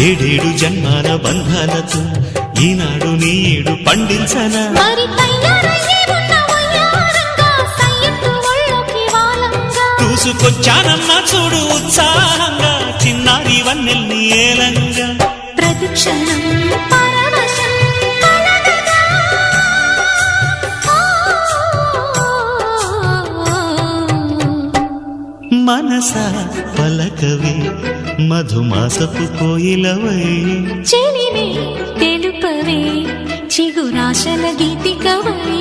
ఏడేడు జన్మాల బంధాలతో ఈనాడు నీడు పండించనా మరి తయారయ్యే ఉన్న వయ్యారంగా సయ్యత్తు ఒళ్ళోకి వాలంగా చూసుకొచ్చానమ్మా చూడు ఉత్సాహంగా చిన్నారి వన్నెల్ని ఏలంగా ప్రతిక్షణం పరవశం కలగగా మనసా పలకవే మధుమాసపు కోయిలవై చెలివే తెలుపవే చిగురాశల గీతికవై